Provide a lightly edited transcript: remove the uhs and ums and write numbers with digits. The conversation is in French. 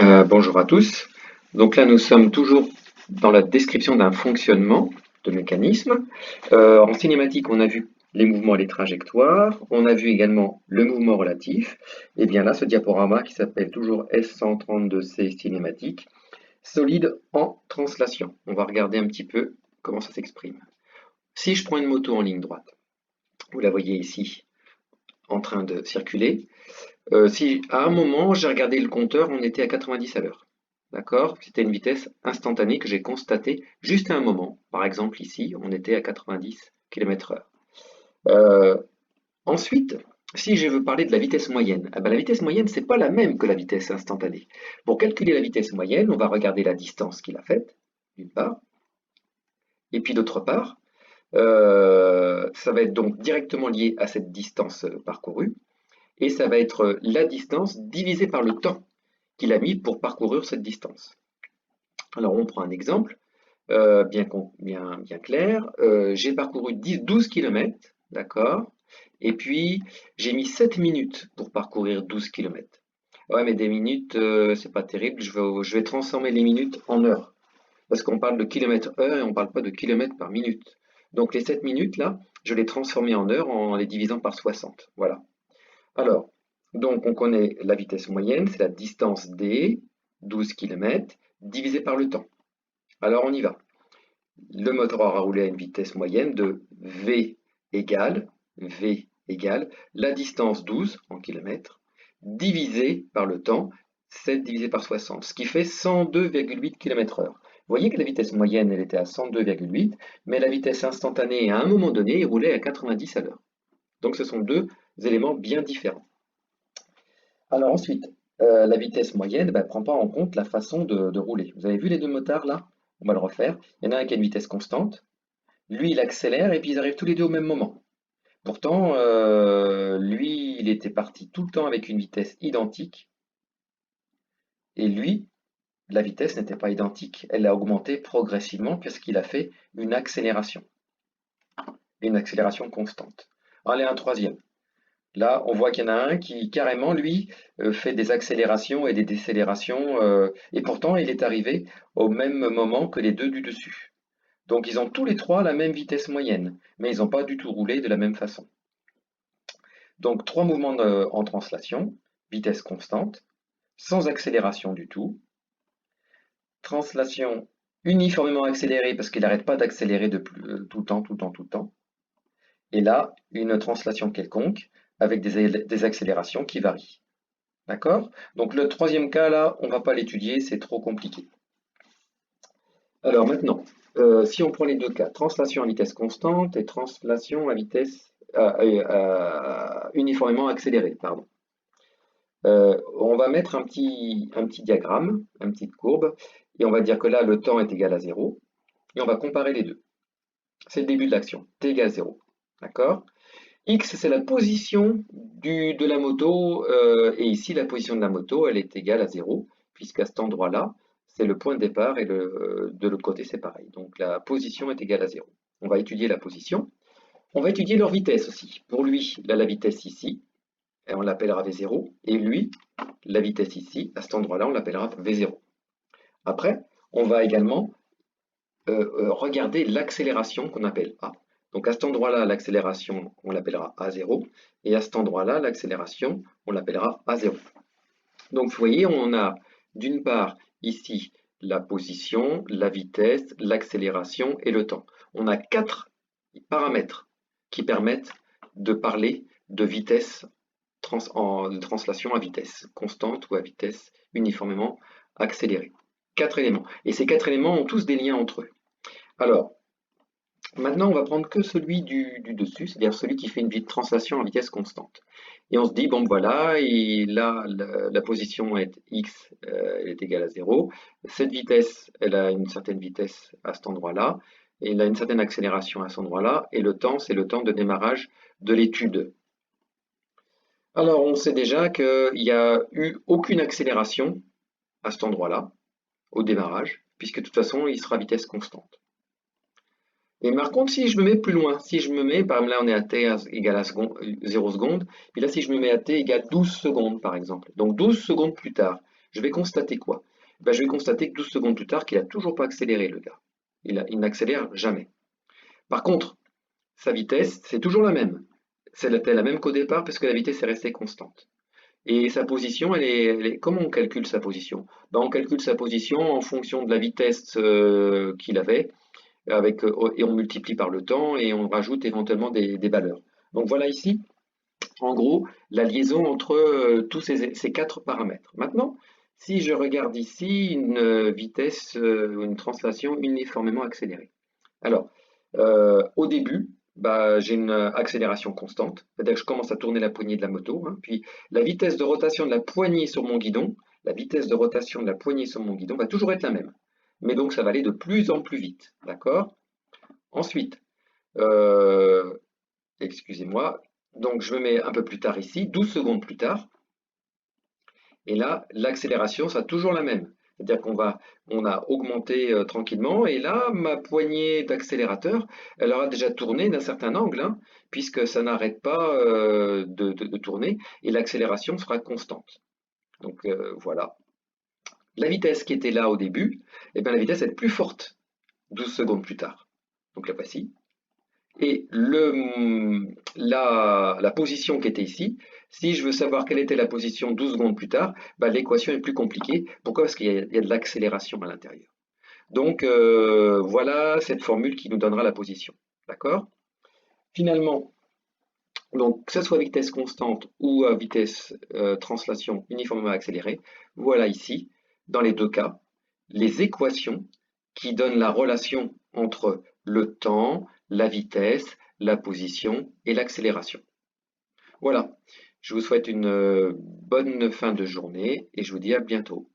Bonjour à tous. Donc là, nous sommes toujours dans la description d'un fonctionnement de mécanisme. En cinématique, on a vu les mouvements et les trajectoires. On a vu également le mouvement relatif. Et bien là, ce diaporama qui s'appelle toujours S132C cinématique, solide en translation. On va regarder un petit peu comment ça s'exprime. Si je prends une moto en ligne droite, vous la voyez ici en train de circuler. Si à un moment, j'ai regardé le compteur, on était à 90 à l'heure. D'accord? C'était une vitesse instantanée que j'ai constatée juste à un moment. Par exemple, ici, on était à 90 km/h. Ensuite, si je veux parler de la vitesse moyenne, eh ben, la vitesse moyenne, c'est pas la même que la vitesse instantanée. Pour calculer la vitesse moyenne, on va regarder la distance qu'il a faite, d'une part, et puis d'autre part, ça va être donc directement lié à cette distance parcourue, et ça va être la distance divisée par le temps qu'il a mis pour parcourir cette distance. Alors on prend un exemple bien clair. J'ai parcouru 12 km, d'accord? Et puis j'ai mis 7 minutes pour parcourir 12 km. Ouais, mais des minutes, c'est pas terrible. Je vais transformer les minutes en heures. Parce qu'on parle de kilomètre-heure et on ne parle pas de kilomètres par minute. Donc les 7 minutes là, je les transformer en heures en les divisant par 60. Voilà. Alors, donc on connaît la vitesse moyenne, c'est la distance d, 12 km, divisé par le temps. Alors on y va. Le moteur aura roulé à une vitesse moyenne de v égale la distance 12 en kilomètres, divisé par le temps, 7 divisé par 60, ce qui fait 102,8 km/h. Vous voyez que la vitesse moyenne, elle était à 102,8, mais la vitesse instantanée, à un moment donné, il roulait à 90 à l'heure. Donc ce sont deux éléments bien différents. Alors ensuite, la vitesse moyenne ne prend pas en compte la façon de rouler. Vous avez vu les deux motards là? On va le refaire. Il y en a un qui a une vitesse constante. Lui, il accélère et puis ils arrivent tous les deux au même moment. Pourtant, lui, il était parti tout le temps avec une vitesse identique. Et lui, la vitesse n'était pas identique. Elle a augmenté progressivement puisqu'il a fait une accélération constante. Allez, un troisième. Là, on voit qu'il y en a un qui, carrément, lui, fait des accélérations et des décélérations, et pourtant, il est arrivé au même moment que les deux du dessus. Donc, ils ont tous les trois la même vitesse moyenne, mais ils n'ont pas du tout roulé de la même façon. Donc, trois mouvements en translation, vitesse constante, sans accélération du tout, translation uniformément accélérée parce qu'il n'arrête pas d'accélérer tout le temps, et là, une translation quelconque avec des accélérations qui varient. D'accord? Donc le troisième cas, là, on ne va pas l'étudier, c'est trop compliqué. Alors maintenant, si on prend les deux cas, translation à vitesse constante et translation à vitesse uniformément accélérée, pardon. On va mettre un petit diagramme, une petite courbe, et on va dire que là, le temps est égal à 0, et on va comparer les deux. C'est le début de l'action, t égale 0. D'accord? X, c'est la position de la moto, et ici, la position de la moto, elle est égale à 0, puisqu'à cet endroit-là, c'est le point de départ, et de l'autre côté, c'est pareil. Donc la position est égale à 0. On va étudier la position. On va étudier leur vitesse aussi. Pour lui, là, la vitesse ici, et on l'appellera V0, et lui, la vitesse ici, à cet endroit-là, on l'appellera V0. Après, on va également regarder l'accélération qu'on appelle A. Donc à cet endroit-là, l'accélération, on l'appellera A0, et à cet endroit-là, l'accélération, on l'appellera A0. Donc vous voyez, on a d'une part ici la position, la vitesse, l'accélération et le temps. On a 4 paramètres qui permettent de parler de vitesse, de translation à vitesse constante ou à vitesse uniformément accélérée. 4 éléments. Et ces 4 éléments ont tous des liens entre eux. Alors, maintenant, on va prendre que celui du dessus, c'est-à-dire celui qui fait une translation à vitesse constante. Et on se dit, bon voilà, et là, la position est x, elle est égale à 0. Cette vitesse, elle a une certaine vitesse à cet endroit-là, et elle a une certaine accélération à cet endroit-là, et le temps, c'est le temps de démarrage de l'étude. Alors, on sait déjà qu'il n'y a eu aucune accélération à cet endroit-là, au démarrage, puisque de toute façon, il sera à vitesse constante. Et par contre, si je me mets plus loin, si je me mets, par exemple là on est à t égale à 0 secondes, et là si je me mets à t égale 12 secondes par exemple, donc 12 secondes plus tard, je vais constater quoi? Ben, je vais constater que 12 secondes plus tard qu'il n'a toujours pas accéléré, le gars. Il n'accélère jamais. Par contre, sa vitesse, c'est toujours la même. C'est la même qu'au départ parce que la vitesse est restée constante. Et sa position, comment on calcule sa position? Ben, on calcule sa position en fonction de la vitesse qu'il avait, et on multiplie par le temps et on rajoute éventuellement des valeurs. Donc voilà ici, en gros, la liaison entre tous ces quatre paramètres. Maintenant, si je regarde ici une vitesse, une translation uniformément accélérée. Alors, au début, bah, j'ai une accélération constante, c'est-à-dire que je commence à tourner la poignée de la moto, hein, puis la vitesse de rotation de la poignée sur mon guidon, la vitesse de rotation de la poignée sur mon guidon va toujours être la même. Mais donc ça va aller de plus en plus vite, d'accord? Ensuite, euh, excusez-moi, donc je me mets un peu plus tard ici, 12 secondes plus tard, et là, l'accélération sera toujours la même. C'est-à-dire on a augmenté tranquillement, et là, ma poignée d'accélérateur, elle aura déjà tourné d'un certain angle, hein, puisque ça n'arrête pas de tourner, et l'accélération sera constante. Donc voilà. La vitesse qui était là au début, eh bien, la vitesse est plus forte 12 secondes plus tard. Donc la voici. Et la position qui était ici, si je veux savoir quelle était la position 12 secondes plus tard, bah, l'équation est plus compliquée. Pourquoi? Parce qu'il y a de l'accélération à l'intérieur. Donc voilà cette formule qui nous donnera la position. D'accord? Finalement, donc que ce soit à vitesse constante ou à vitesse translation uniformément accélérée, voilà ici, dans les deux cas, les équations qui donnent la relation entre le temps, la vitesse, la position et l'accélération. Voilà, je vous souhaite une bonne fin de journée et je vous dis à bientôt.